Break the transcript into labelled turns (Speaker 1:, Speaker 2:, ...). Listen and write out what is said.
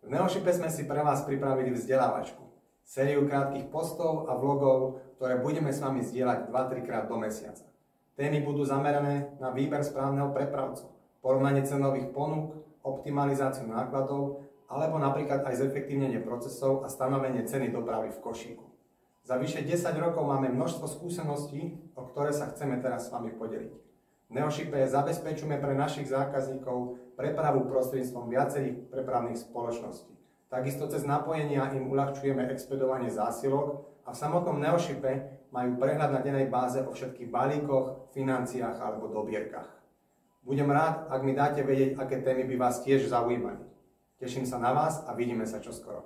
Speaker 1: V Neoshipe sme si pre vás pripravili vzdelávačku. Sériu krátkych postov a vlogov, ktoré budeme s vami zdieľať 2-3 krát do mesiaca. Témy budú zamerané na výber správneho prepravcu, porovnanie cenových ponúk, optimalizáciu nákladov, alebo napríklad aj zefektívnenie procesov a stanovenie ceny dopravy v košíku. Za vyše 10 rokov máme množstvo skúseností, o ktoré sa chceme teraz s vami podeliť. V Neoshipe zabezpečujeme pre našich zákazníkov prepravu prostredníctvom viacerých prepravných spoločností. Takisto cez napojenia im uľahčujeme expedovanie zásilok a v samotnom Neoshipe majú prehľad na dennej báze o všetkých balíkoch, financiách alebo dobierkach. Budem rád, ak mi dáte vedieť, aké témy by vás tiež zaujímali. Teším sa na vás a vidíme sa čoskoro.